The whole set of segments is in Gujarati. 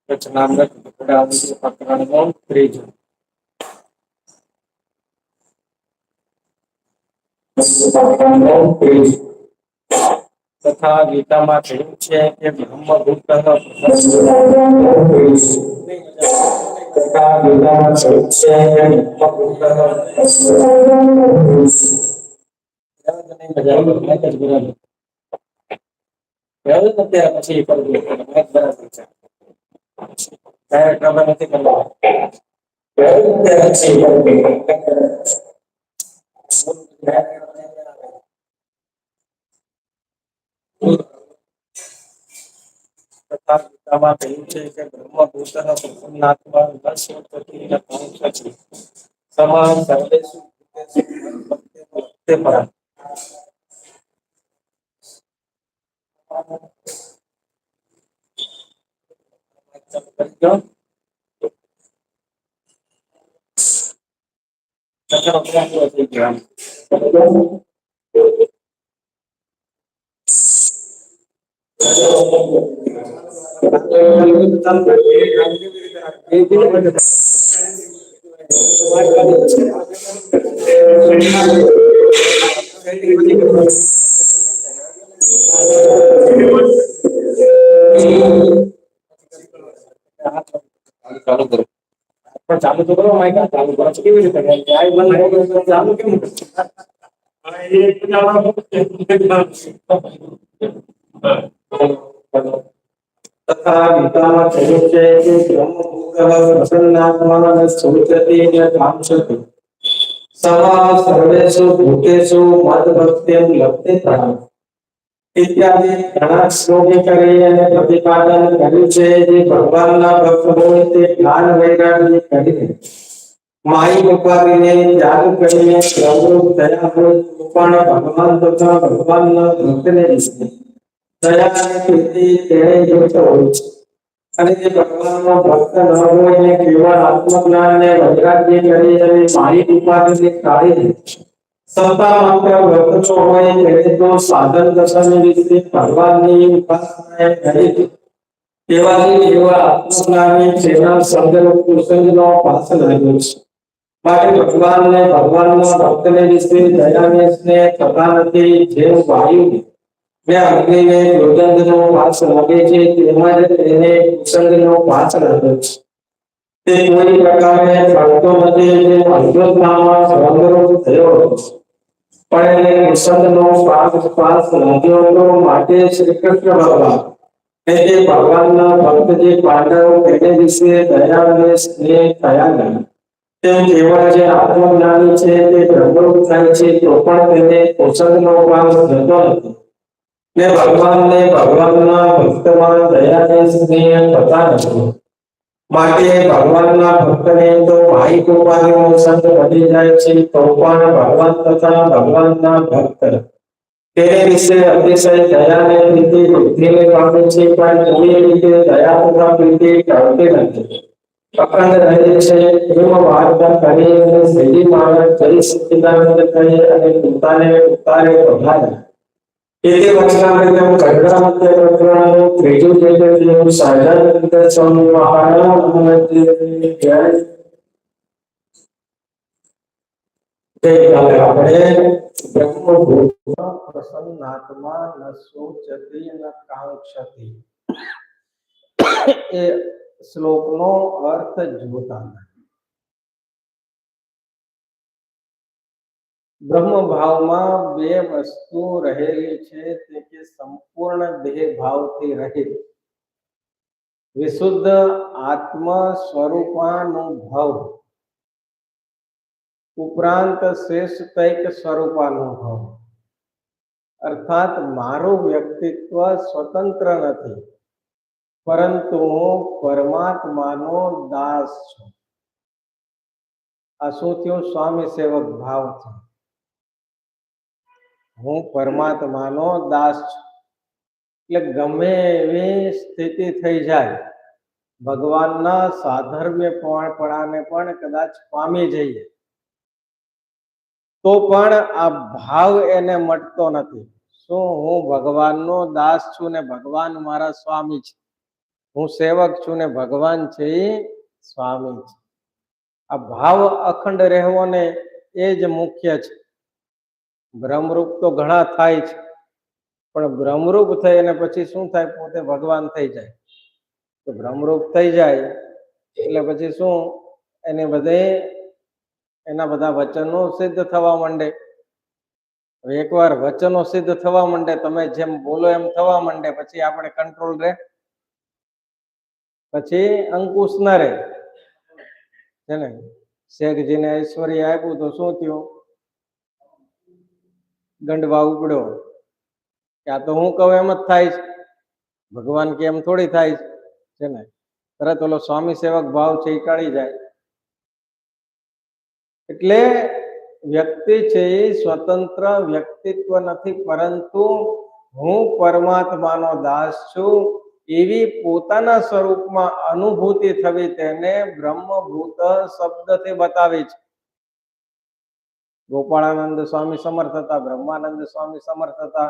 રચનામૃત પ્રકરણનો ત્રીજો તથા ગીતામાં કહ્યું છે કે બ્રહ્મભૂત તથા ગીતામાં કહ્યું છે પછી ખબર નથી કરવા તથા ગીતામાં કહ્યું છે કે બ્રહ્મભૂત પ્રસન્નાત્મા સમાન સર્વેષુ ભૂતેષુ ચાલુ કરો પણ ચાલુ તો કરો માઈક ચાલુ કરો કેવી રીતે આઈ બંધ ચાલુ કેમ તથા ગીતામાં કહ્યું છે કે બ્રહ્મભૂત પ્રસન્નાત્મા સુચતિ કામચતિ સમા સર્વેષુ ભૂતેષુ મદ્ભક્તિં લભતે પ્રાણ ઇત્યાદિ ઘણા શ્લોકે કરી અને પ્રતિપાદન કર્યું છે જે ભગવાનના ભક્ત હોય તે જ્ઞાન વૈરાગ્ય કરીને માઈ ઉપાધિને ત્યાગ કરીને પ્રભુ દયા હોય પણ ભગવાન તથા ભગવાનના ભક્તને વિશે દયા અને પ્રીતિ તેને યુક્ત હોય છે અને જે ભગવાનનો ભક્ત ન હોય ને કેવળ આત્મજ્ઞાનને વૈરાગ્ય કરી અને માઈ ઉપાધિને કાઢીને સત્તા માત્ર ભક્તો હોય તેને તો સાધન દશાની રીતે ભગવાનની ઉપાસનાએ કરી તેવાથી એવા આત્મજ્ઞાની જેના સંગરૂપ કુસંગનો પાસ લાગ્યો છે માટે ભગવાનને ભગવાનના ભક્તને વિશે દયાને સ્નેહ થતા નથી જેમ વાયુને ને અગ્નિને દુર્ગંધનો પાસ લાગે છે તેમ જ તેને કુસંગનો પાસ લાગે છે તે કોઈ પ્રકારે ફરતો નથી જે અજ્ઞાનમાં સંગરૂપ થયો પણ એને કુસંગનો પાસ લાગ્યો હતો માટે શ્રી કૃષ્ણ ભગવાન તે ભગવાનના ભક્ત જે પાંડવો તેને વિશે દયા અને સ્નેહ થયા નહીં તેમ કેવળ જે આત્મજ્ઞાની છે તે બ્રહ્મરૂપ થાય છે તો પણ તેને કુસંગનો પાસ જતો નથી ને ભગવાનને ભગવાનના ભક્તમાં દયા અને સ્નેહ થતા નથી માટે ભગવાનના ભક્તને તો માહિક ઉપાધિનો સંગ વધી જાય છે તો પણ ભગવાન તથા ભગવાનના ભક્ત તેને વિશે અતિશય દયા અને પ્રીતિ વૃદ્ધિને પામે છે પણ કોઈ રીતે દયા તથા પ્રીતિ ટળતી નથી અખંડ રહે છે એમ વાર્તા કરી અને શ્રીજી મહારાજ જય સચ્ચિદાનંદ કહે અને પોતાને ઉતારે પધાર્યા એતે વચનામૃતમ ગઢડામધ્ય પ્રકરણનું ત્રીજું જે સહજાનંદ સ્વામી મહારાજ જય આપણે બ્રહ્મભૂત પ્રસન્નાત્મા ન સુચતિ ન કાંક્ષતિ એ શ્લોકનો અર્થ જોતા બ્રહ્મ ભાવમાં બે વસ્તુ રહેલી છે તે કે સંપૂર્ણ દેહ ભાવથી રહિત વિશુદ્ધ આત્મ સ્વરૂપાનુભવ ઉપરાંત શ્રેષ્ઠ સ્વરૂપાનુભવ અર્થાત મારું વ્યક્તિત્વ સ્વતંત્ર નથી પરંતુ હું પરમાત્માનો દાસ છું આ શું થયું સ્વામી સેવક ભાવ છે હું પરમાત્માનો દાસ છું એટલે ગમે એવી સ્થિતિ થઈ જાય ભગવાનના સાધર્મ્યપણાને પણ કદાચ પામી જઈએ તો પણ આ ભાવ એને મટતો નથી શું હું ભગવાનનો દાસ છું ને ભગવાન મારા સ્વામી છે હું સેવક છું ને ભગવાન છે એ સ્વામી છે. આ ભાવ અખંડ રહેવો ને એ જ મુખ્ય છે. બ્રહ્મરૂપ તો ઘણા થાય છે, પણ બ્રહ્મરૂપ થઈ અને પછી શું થાય? પોતે ભગવાન થઈ જાય. તો બ્રહ્મરૂપ થઈ જાય એટલે પછી શું? એના બધા વચનો સિદ્ધ થવા માંડે. એકવાર વચનો સિદ્ધ થવા માંડે, તમે જેમ બોલો એમ થવા માંડે, પછી આપણે કંટ્રોલ રહે? પછી અંકુશ ના રહે છે ને. શેખજીને ઐશ્વર્ય આપ્યું તો શું થયું? ગંડવા ઉપડ્યો કે આ તો હું કહું એમ જ થાય છે, ભગવાન કે એમ થોડી થાય છે ને. તરત ઓલો સ્વામી સેવક ભાવ છે એ ટળી જાય. એટલે વ્યક્તિ છે એ સ્વતંત્ર વ્યક્તિત્વ નથી, પરંતુ હું પરમાત્માનો દાસ છું એવી પોતાના સ્વરૂપમાં અનુભૂતિ થવી, તેને બ્રહ્મભૂત શબ્દથી બતાવી છે. ગોપાળાનંદ સ્વામી સમર્થ હતા, બ્રહ્માનંદ સ્વામી સમર્થ હતા,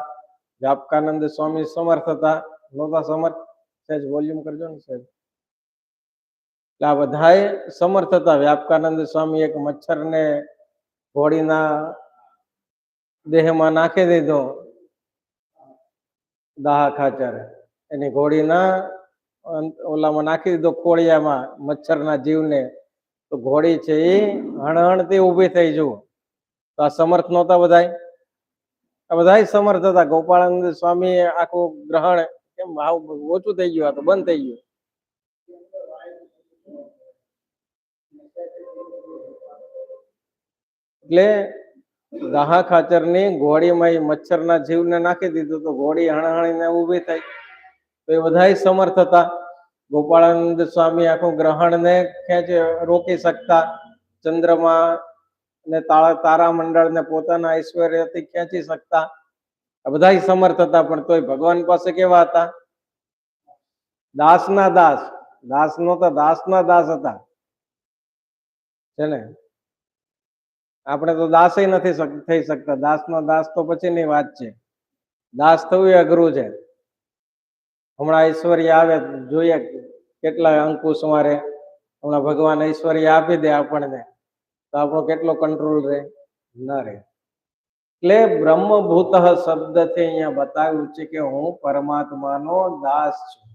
વ્યાપકાનંદ સ્વામી સમર્થ હતા. નહોતા સમર્થ? સહેજ વોલ્યુમ કરજો ને સાહેબ. એટલે આ બધાએ સમર્થ હતા. વ્યાપકાનંદ સ્વામી એક મચ્છરને ઘોડીના દેહમાં નાખી દીધો, દાહ ખાચર એની ઘોડીના ઓલામાં નાખી દીધો, કોળિયામાં, મચ્છરના જીવને. તો ઘોડી છે એ હણહણતી ઊભી થઈ. જુઓ તો આ સમર્થ નહોતા બધાય? આ બધા સમર્થ હતા. ગોપાળાનંદ સ્વામી આખું ગ્રહણ કેમ ઓછું થઈ ગયું, આ તો બંધ થઈ ગયું. એટલે દાહ ખાચરની ઘોડીમાં મચ્છરના જીવને નાખી દીધું, તો ઘોડી હણહણીને ઊભી થઈ. તો એ બધા સમર્થ હતા. ગોપાળાનંદ સ્વામી આખું ગ્રહણને રોકી શકતા, ચંદ્રમા ને તારામંડળ ને પોતાના ઐશ્વર્યથી ખેંચી શકતા. આ બધા સમર્થ હતા. પણ તોય ભગવાન પાસે કેવા હતા? દાસના દાસ. દાસ નહોતા, દાસના દાસ હતા છે ને. આપણે તો દાસ નથી થઈ શકતા. દાસનો દાસ તો પછીની વાત છે. દાસ થવું એ અઘરું છે. હમણાં ઐશ્વર્ય આવે, જોઈએ કેટલા અંકુશ મારે. હમણાં ભગવાન ઐશ્વર્ય આપી દે આપણને, તો આપણો કેટલો કંટ્રોલ રહે? ના રહે. એટલે બ્રહ્મભૂત શબ્દથી અહીંયા બતાવ્યું છે કે હું પરમાત્માનો દાસ છું,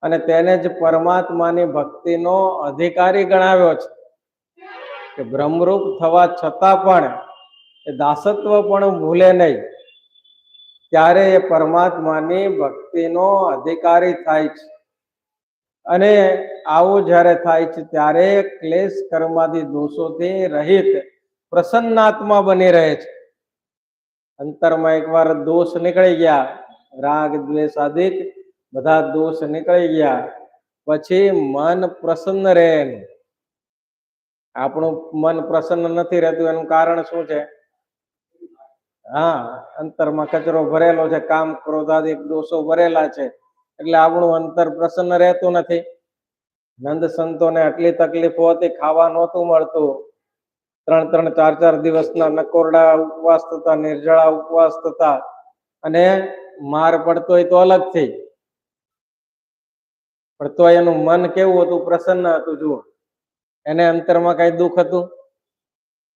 અને તેને જ પરમાત્માની ભક્તિનો અધિકારી ગણાવ્યો છે. કે બ્રહ્મરૂપ થવા છતાં પણ એ દાસત્વ પણ ભૂલે નહીં, ત્યારે એ પરમાત્માની ભક્તિનો અધિકારી થાય છે. અને આવું જ્યારે થાય છે ત્યારે ક્લેશ કર્માદી દોષોથી રહિત પ્રસન્નાત્મા બની રહે છે. અંતરમાં એકવાર દોષ નીકળી ગયા, રાગ દ્વેષ આદિક બધા દોષ નીકળી ગયા, પછી મન પ્રસન્ન રહે. આપણું મન પ્રસન્ન નથી રહેતું, એનું કારણ શું છે? હા, અંતરમાં કચરો ભરેલો છે, કામ ક્રોધાદિક દોષો ભરેલા છે, એટલે આપણું અંતર પ્રસન્ન રહેતું નથી. નંદ સંતોને આટલી તકલીફો હતી, ખાવા નહોતું મળતું, 3-3, 4-4 દિવસના નકોરડા ઉપવાસ થતા, નિર્જળા ઉપવાસ થતા, અને માર પડતો હોય તો અલગથી, પણ તો એનું મન કેવું હતું? પ્રસન્ન હતું. જુઓ, એને અંતરમાં કઈ દુઃખ હતું?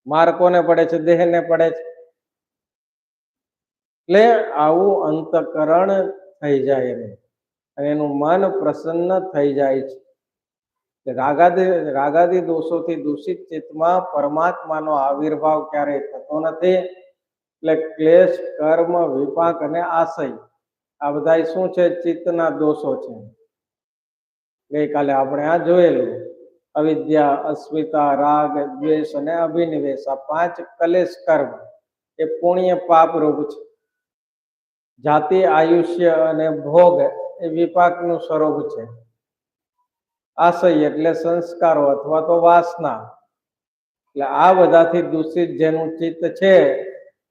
માર કોને પડે છે? દેહને પડે છે. એટલે આવું અંતકરણ થઈ જાય અને એનું મન પ્રસન્ન થઈ જાય છે. રાગાદી દોષોથી દૂષિત ચિત્તમાં પરમાત્માનો આવિર્ભાવ ક્યારેય થતો નથી. એટલે ક્લેશ, કર્મ, વિપાક અને આશય, આ બધા શું છે? ચિત્તના દોષો છે. ગઈકાલે આપણે આ જોયેલું, અવિદ્યા, અસ્મિતા, રાગ, દ્વેષ અને અભિનિવેશ, આ 5 ક્લેશ કર્મ એ પુણ્ય પાપ રૂપ છે. જાતિ, આયુષ્ય અને ભોગ એ વિપાકનું સ્વરૂપ છે. આશય એટલે સંસ્કારો અથવા તો વાસના. એટલે આ બધાથી દૂષિત જેનું ચિત્ત છે,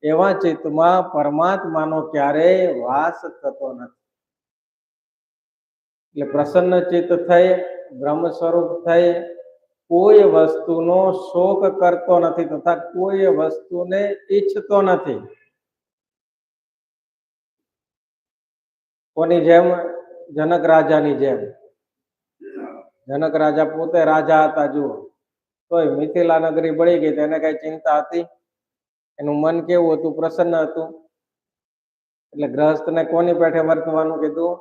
એવા ચિત્તમાં પરમાત્માનો ક્યારેય વાસ થતો નથી. એટલે પ્રસન્ન ચિત્ત થઈ, બ્રહ્મ સ્વરૂપ થઈ, કોઈ વસ્તુનો શોક કરતો નથી તથા કોઈ વસ્તુને ઈચ્છતો નથી. કોની જેમ? જનક રાજાની જેમ. જનક રાજા પોતે રાજા હતા જુઓ, તોય મિથિલા નગરી બળી ગઈ તેને કઈ ચિંતા હતી? એનું મન કેવું હતું? પ્રસન્ન હતું. એટલે ગ્રહસ્થને કોની પેઠે વર્તવાનું કીધું?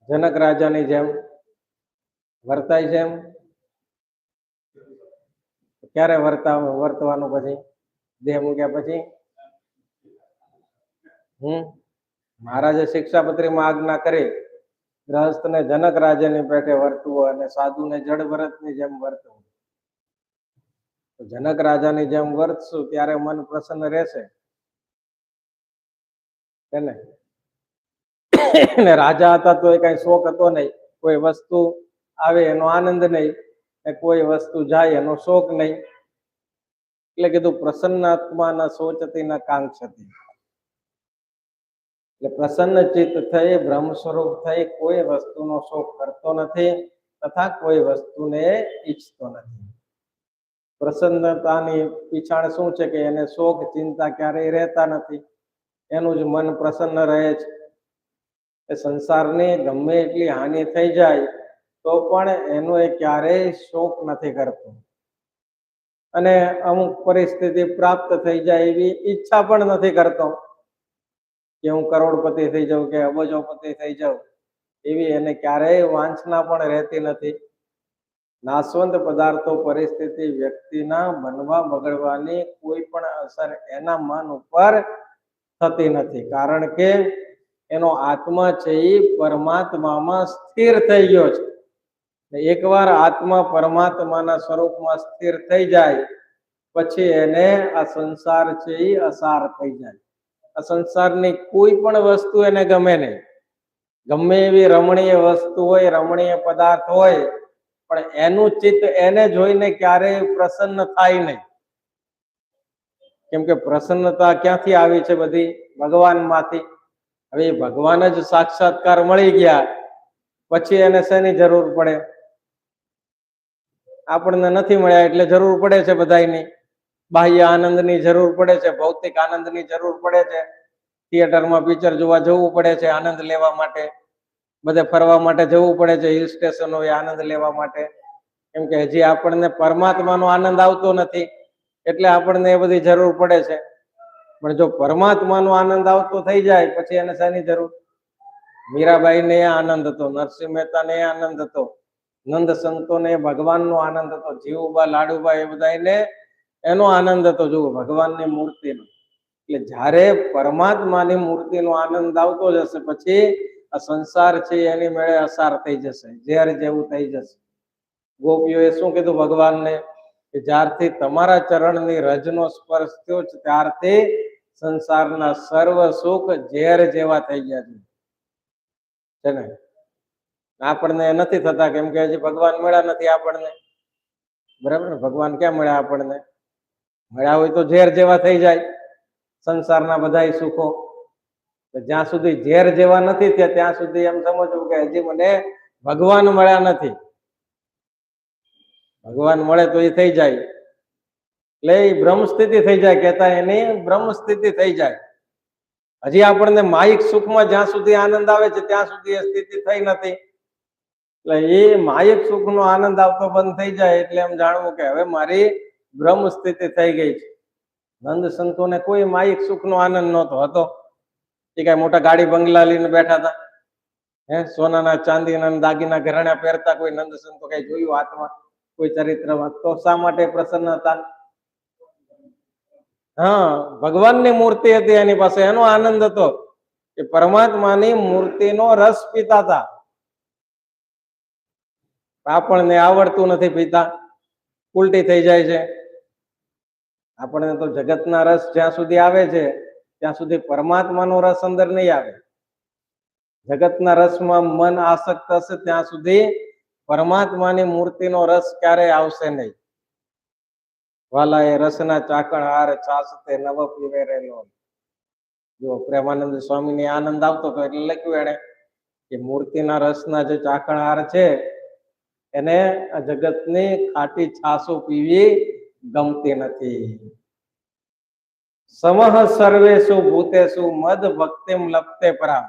જનક રાજાની જેમ વર્તાય છે. એમ ક્યારે વર્તવાનું? પછી દેહ મૂક્યા પછી? મહારાજે શિક્ષાપત્રીમાં આજ્ઞા કરી ગ્રહસ્થને જનક રાજાની પેઠે વર્તવું અને સાધુને જડ ભરતની જેમ વર્તવું. જનક રાજાની જેમ વર્તશું ત્યારે મન પ્રસન્ન રહેશે. એને રાજા હતા તો એ કઈ શોખ હતો નહીં, કોઈ વસ્તુ આવે એનો આનંદ નહીં, કોઈ વસ્તુ જાય એનો શોખ નહીં. એટલે કીધું પ્રસન્ન આત્માના શોચતી ન કાંક્ષતી. એટલે પ્રસન્ન ચિત્ત થઈ બ્રહ્મ સ્વરૂપ થઈ કોઈ વસ્તુનો શોખ કરતો નથી તથા કોઈ વસ્તુને ઈચ્છતો નથી. પ્રસન્નતાની પીછાણ શું છે કે એને શોખ ચિંતા ક્યારેય રહેતા નથી, એનું જ મન પ્રસન્ન રહે છે. એ સંસારની ગમે એટલી હાનિ થઈ જાય તો પણ એનો એ ક્યારેય શોક નથી કરતો, અને અમુક પરિસ્થિતિ પ્રાપ્ત થઈ જાય એવી ઈચ્છા પણ નથી કરતો કે હું કરોડપતિ થઈ જાઉં કે અબજોપતિ થઈ જાઉં, એવી એને ક્યારેય વાંછના પણ રહેતી નથી. નાશવંત પદાર્થો પરિસ્થિતિ વ્યક્તિના બનવા બગડવાની કોઈ પણ અસર એના મન ઉપર થતી નથી, કારણ કે એનો આત્મા છે એ પરમાત્મામાં સ્થિર થઈ ગયો છે. એકવાર આત્મા પરમાત્માના સ્વરૂપમાં સ્થિર થઈ જાય પછી એને આ સંસાર છે એ અસાર થઈ જાય. આ સંસારની કોઈ પણ વસ્તુ એને ગમે નહીં, ગમે એવી રમણીય વસ્તુ હોય, રમણીય પદાર્થ હોય, પણ એનું ચિત્ત એને જોઈને ક્યારેય પ્રસન્ન થાય નહીં. કેમ કે પ્રસન્નતા ક્યાંથી આવી છે? બધી ભગવાનમાંથી. હવે ભગવાન જ સાક્ષાત્કાર મળી ગયા પછી એને શેની જરૂર પડે? આપણને નથી મળ્યા એટલે જરૂર પડે છે બધાની. બાહ્ય આનંદની જરૂર પડે છે, ભૌતિક આનંદની જરૂર પડે છે, થિયેટરમાં પિક્ચર જોવા જવું પડે છે આનંદ લેવા માટે, બધે ફરવા માટે જવું પડે છે, હિલ સ્ટેશનો એ આનંદ લેવા માટે. કેમ કે હજી આપણને પરમાત્માનો આનંદ આવતો નથી એટલે આપણને એ બધી જરૂર પડે છે. પણ જો પરમાત્માનો આનંદ આવતો થઈ જાય પછી એને શાની જરૂર? મીરાબાઈને એ આનંદ હતો, નરસિંહ મહેતાને એ આનંદ હતો, નંદ સંતોને ભગવાનનો આનંદ હતો, જીવુબા લાડુબા એ બધાને એનો આનંદ હતો. જુઓ ભગવાનની મૂર્તિનો. એટલે જ્યારે પરમાત્માની મૂર્તિનો આનંદ આવતો જશે પછી આ સંસાર છે એની મેળે અસાર થઈ જશે, ઝેર જેવું થઈ જશે. ગોપીઓએ શું કીધું ભગવાનને કે જ્યારથી તમારા ચરણની રજનો સ્પર્શ થયો છે ત્યારથી સંસારના સર્વ સુખ ઝેર જેવા થઈ ગયા છે ને. આપણને નથી થતા કેમ કે હજી ભગવાન મળ્યા નથી આપણને. બરાબર ને? ભગવાન ક્યાં મળ્યા આપણને? મળ્યા હોય તો ઝેર જેવા થઈ જાય સંસારના બધા સુખો. જ્યાં સુધી ઝેર જેવા નથી થયા ત્યાં સુધી એમ સમજવું કે હજી મને ભગવાન મળ્યા નથી. ભગવાન મળે તો એ થઈ જાય એટલે એ બ્રહ્મ સ્થિતિ થઈ જાય, કહેતા એની બ્રહ્મ સ્થિતિ થઈ જાય. હજી આપણને માહિક સુખમાં જ્યાં સુધી આનંદ આવે છે ત્યાં સુધી એ સ્થિતિ થઈ નથી. એટલે એ માહિક સુખનો આનંદ આવતો બંધ થઈ જાય એટલે એમ જાણવું કે હવે મારી બ્રહ્મ સ્થિતિ થઈ ગઈ છે. નંદ સંતોને કોઈ માહિક સુખનો આનંદ નહોતો હતો. એ કઈ મોટા ગાડી બંગલા લઈને બેઠા હતા? સોનાના ચાંદીના દાગીના ઘરેણા પહેરતા કોઈ નંદ સંતો કઈ જોયું હાથમાં કોઈ ચરિત્રમાં? તો શા માટે પ્રસન્ન હતા? ભગવાનની મૂર્તિ હતી એની પાસે, એનો આનંદ હતો કે પરમાત્માની મૂર્તિનો રસ પીતા હતા. આપણને આવડતું નથી પીતા, ઉલટી થઈ જાય છે. આપણને તો જગતના રસ જ્યાં સુધી આવે છે ત્યાં સુધી પરમાત્માનો રસ અંદર નહીં આવે. જગતના રસમાં મન આસક્ત હશે ત્યાં સુધી પરમાત્માની મૂર્તિનો રસ ક્યારેય આવશે નહીં. વાલા એ રસના ચાકણ હાર છાસતે નવ પીવેરેલો. જો પ્રેમાનંદ સ્વામીને આનંદ આવતો હતો એટલે લખ્યું એને કે મૂર્તિના રસના જે ચાકણહાર છે એને આ જગતની ખાટી છાસો પીવી ગમતી નથી. સમહ સર્વેષુ ભૂતેષુ મદ ભક્તિમ લપ્તે પરામ.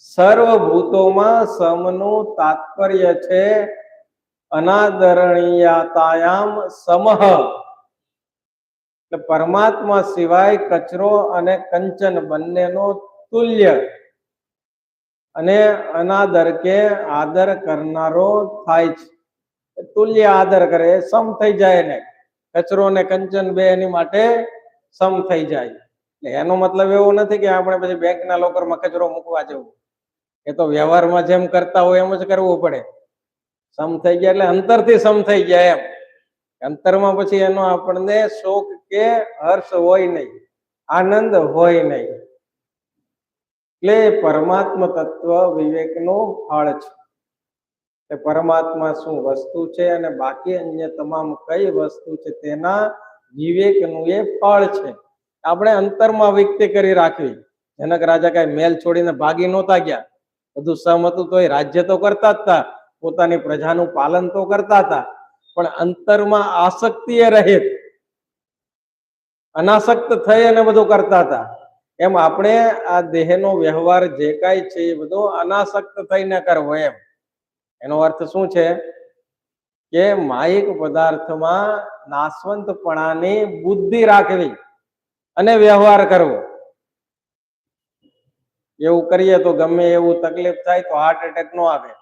સર્વભૂતોમાં સમનું તાત્પર્ય છે અનાદરણીયતાયામ સમહ. એટલે પરમાત્મા સિવાય કચરો અને કંચન બંનેનો તુલ્ય અને અનાદર કે આદર કરનારો થાય છે. તુલ્ય આદર કરે એ સમ થઈ જાય ને. કચરો ને કંચન બે એની માટે સમ થઈ જાય. એનો મતલબ એવો નથી કે આપણે પછી બેંકના લોકરમાં કચરો મૂકવા જવું. એ તો વ્યવહારમાં જેમ કરતા હોય એમ જ કરવું પડે. સમ થઈ ગયા એટલે અંતરથી સમ થઈ ગયા એમ. અંતરમાં પછી એનો આપણને શોક કે હર્ષ હોય નહીં, આનંદ હોય નહીં. એટલે પરમાત્મા તત્વ વિવેકનું ફળ છે. એ પરમાત્મા શું વસ્તુ છે અને બાકી અન્ય તમામ કઈ વસ્તુ છે તેના વિવેકનું એ ફળ છે. આપણે અંતરમાં વ્યક્ત કરી રાખવી. જનક રાજા કઈ મેલ છોડીને ભાગી નહોતા ગયા. બધું સમ હતું તો એ રાજ્ય તો કરતા જ હતા, પોતાની પ્રજાનું પાલન તો કરતા હતા, પણ અંતરમાં આસક્તિ એ રહિત અનાસક્ત થઈ અને બધું કરતા હતા. એમ આપણે આ દેહનો વ્યવહાર જે કાંઈ છે એ બધો અનાસક્ત થઈને કરવો એમ. એનો અર્થ શું છે કે માયિક પદાર્થમાં નાશવંતપણાની બુદ્ધિ રાખવી અને વ્યવહાર કરવો. એવું કરીએ તો ગમે એવું તકલીફ થાય તો હાર્ટ એટેક ન આવે.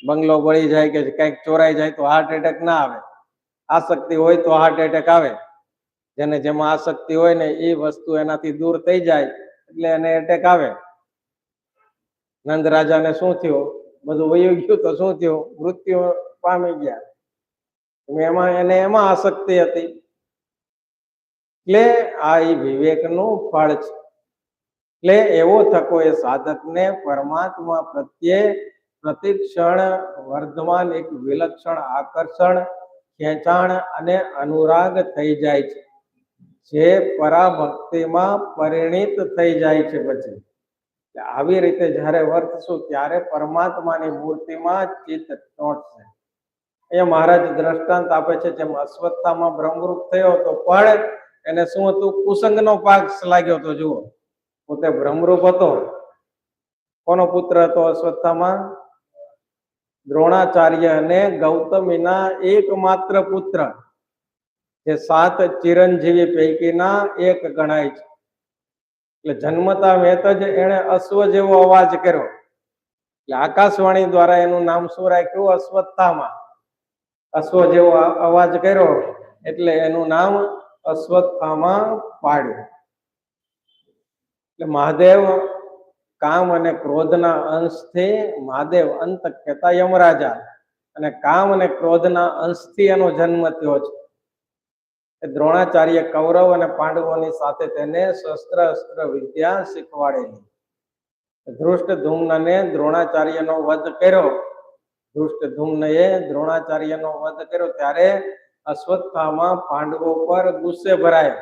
બંગલો બળી જાય કે કંઈક ચોરાઈ જાય તો હાર્ટ એટેક ના આવે. આસક્તિ હોય તો હાર્ટ એટેક આવે. જેને જેમાં આસક્તિ હોય ને એ વસ્તુ એનાથી દૂર થઈ જાય એટલે એને એટેક આવે. નંદ રાજાને શું થયું? બધું વયું ગયું તો શું થયું? મૃત્યુ પામી ગયા. એને એમાં આસક્તિ હતી. એટલે આ એ વિવેકનું ફળ છે. એટલે એવો થકો એ સાધકને પરમાત્મા પ્રત્યે પ્રતિક્ષણ વર્ધમાન એક વિલક્ષણ આકર્ષણ, ખેંચાણ અને અનુરાગ થઈ જાય છે, જે પરાભક્તિમાં પરિણિત થઈ જાય છે. પછી આવી રીતે જ્યારે વર્તશું ત્યારે પરમાત્માની મૂર્તિમાં ચિત્ત ચોંટશે. એ મહારાજ દ્રષ્ટાંત આપે છે, જેમ અશ્વત્થામાં બ્રહ્મરૂપ થયો તો પણ એને શું હતું? કુસંગનો પાક લાગ્યો હતો. જુઓ, પોતે બ્રહ્મરૂપ હતો. કોનો પુત્ર હતો અશ્વત્થામાં? દ્રોણાચાર્ય અને ગૌતમીના એકમાત્ર પુત્ર, જે 7 ચિરંજીવી પૈકીના એક ગણાય છે. એટલે જન્મતા વેત જ એને અશ્વ જેવો અવાજ કર્યો. એટલે આકાશવાણી દ્વારા એનું નામ શું રાખ્યું? અશ્વત્થામા. અશ્વ જેવો અવાજ કર્યો એટલે એનું નામ અશ્વત્થામા પાડ્યું. એટલે મહાદેવ કામ અને ક્રોધના અંશથી મહાદેવ અંત કહેતા યમરાજા, અને કામ અને ક્રોધના અંશથી એનો જન્મ થયો છે. દ્રોણાચાર્ય કૌરવ અને પાંડવોની સાથે તેને શસ્ત્ર અસ્ત્ર વિદ્યા શીખવાડેલી. ધૃષ્ટધુમ્નને દ્રોણાચાર્યનો વધ કર્યો. ધૃષ્ટધુમ્નએ દ્રોણાચાર્યનો વધ કર્યો ત્યારે અશ્વત્થામા પાંડવો પર ગુસ્સે ભરાય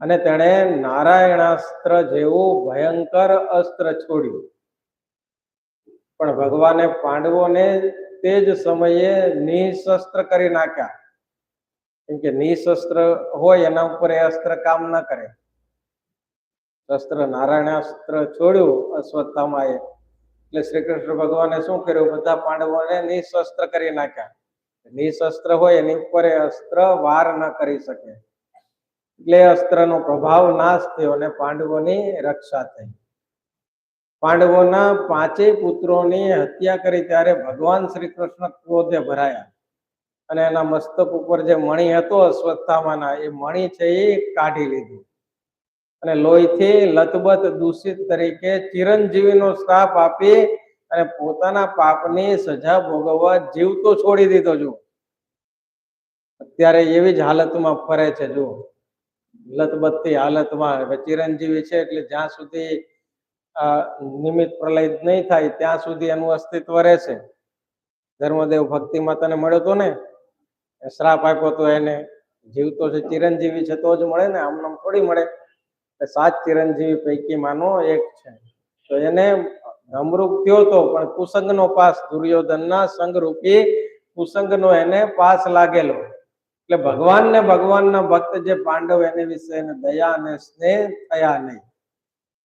અને તેણે નારાયણાસ્ત્ર જેવું ભયંકર અસ્ત્ર છોડ્યું. પણ ભગવાને પાંડવોને તે જ સમયે નિશસ્ત્ર કરી નાખ્યા. કેમ કે નિશસ્ત્ર હોય એના ઉપર એ અસ્ત્ર કામ ના કરે. શસ્ત્ર નારાયણાસ્ત્ર છોડ્યું અશ્વત્થામાએ એટલે શ્રી કૃષ્ણ ભગવાને શું કર્યું? બધા પાંડવોને નિશસ્ત્ર કરી નાખ્યા. નિશસ્ત્ર હોય એની ઉપર એ અસ્ત્ર વાર ન કરી શકે. એટલે અસ્ત્રનો પ્રભાવ નાશ થયો અને પાંડવોની રક્ષા થઈ. પાંડવોના 5 પુત્રોની હત્યા કરી ત્યારે ભગવાન શ્રી કૃષ્ણ ક્રોધે ભરાયા અને એના મસ્તક ઉપર જે મણિ હતો અશ્વત્થામાના, એ મણિ છે એ કાઢી લીધું અને લોહીથી લથબથ દૂષિત તરીકે ચિરંજીવીનો શ્રાપ આપી અને પોતાના પાપની સજા ભોગવવા જીવતો છોડી દીધો. જો અત્યારે એવી જ હાલતમાં ફરે છે. જો લથબથની હાલતમાં. ચિરંજીવી છે એટલે જ્યાં સુધી નિમિત્ત પ્રલય નહીં થાય ત્યાં સુધી એનું અસ્તિત્વ રહેશે. ધર્મદેવ ભક્તિ માતાને મળ્યો હતો ને, શ્રાપ આપ્યો તો એને. જીવતો છે, ચિરંજીવી છે તો જ મળે ને, આમ થોડી મળે. 7 ચિરંજીવી પૈકીમાંનો એક છે. તો એને અમૃત થયો તો પણ કુસંગનો પાસ, દુર્યોધનના સંગરૂપી કુસંગનો એને પાસ લાગેલો. એટલે ભગવાનના ભક્ત જે પાંડવ, એની વિશે એને દયા અને સ્નેહ થયા નહીં.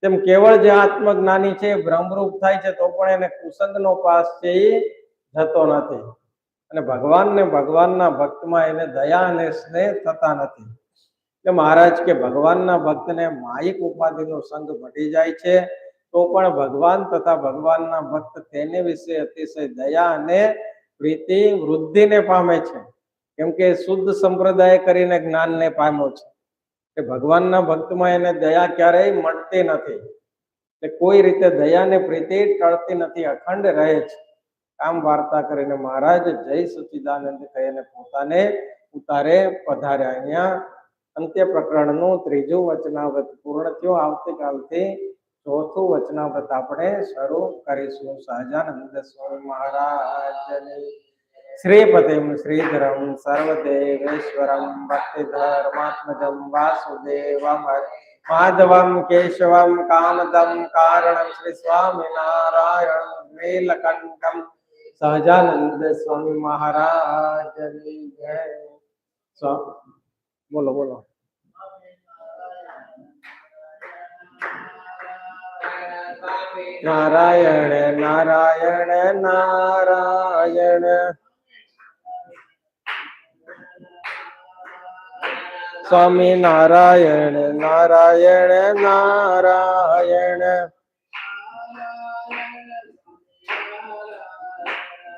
તેમ કેવળ જે આત્મજ્ઞાની છે એ બ્રહ્મરૂપ થાય છે તો પણ એને કુસંગનો પાસ છે એ જતો નથી. અને ભગવાનના ભક્તમાં એને દયા અને સ્નેહ થતા નથી. કે મહારાજ કે ભગવાનના ભક્તને માયિક ઉપાધિનો સંગ મટી જાય છે તો પણ ભગવાન તથા ભગવાનના ભક્ત તેને વિશે અતિશય દયા અને પ્રીતિ વૃદ્ધિને પામે છે. કેમ કે શુદ્ધ સંપ્રદાય કરીને જ્ઞાનને પામ્યો છે કે ભગવાનના ભક્તમાં એને દયા ક્યારેય મળતી નથી. કે કોઈ રીતે દયાને પ્રીતિ ટળતી નથી, અખંડ રહે છે. આમ વાર્તા કરીને મહારાજ જય સચ્ચિદાનંદ કહીને પોતાને ઉતારે પધાર્યા. અહીંયા અંત્ય પ્રકરણનું ત્રીજું વચનાવૃત પૂર્ણ થયું. આવતીકાલથી ચોથું વચનાવૃત આપણે શરૂ કરીશું. સહજાનંદ સ્વામી મહારાજની શ્રીપતિમ શ્રીધરમ સર્વદેવેશ્વરમ ભક્તિધર્માત્મજમ વાસુદેવમ માધવમ કેશવમ કામદમ કારણમ શ્રી સ્વામિનારાયણ નીલકંઠમ સહજાનંદ સ્વામી મહારાજની જય. બોલો બોલો. નારાયણ નારાયણ નારાયણ સ્વામી નારાયણ નારાયણ નારાયણ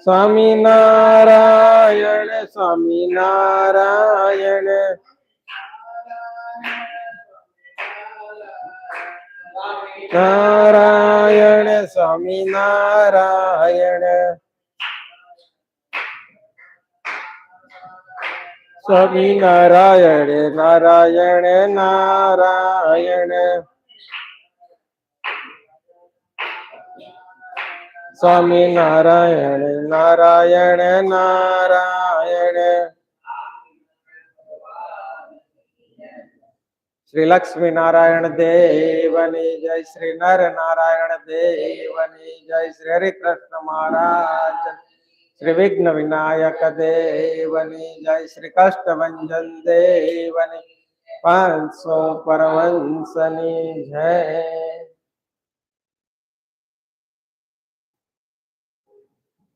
સ્વામી નારાયણ સ્વામી નારાયણ નારાયણ સ્વામી નારાયણ સ્વામી નારાયણ નારાયણ નારાયણ સ્વામી નારાયણ નારાયણ નારાયણ. શ્રી લક્ષ્મી નારાયણ દેવની જય. શ્રી નર નારાયણ દેવની જય. શ્રી હરિ કૃષ્ણ મહારાજ, શ્રી વિઘ્ન વિનાયક દેવની જય. શ્રી કષ્ટભંજન દેવની 500 પરમહંસની જય.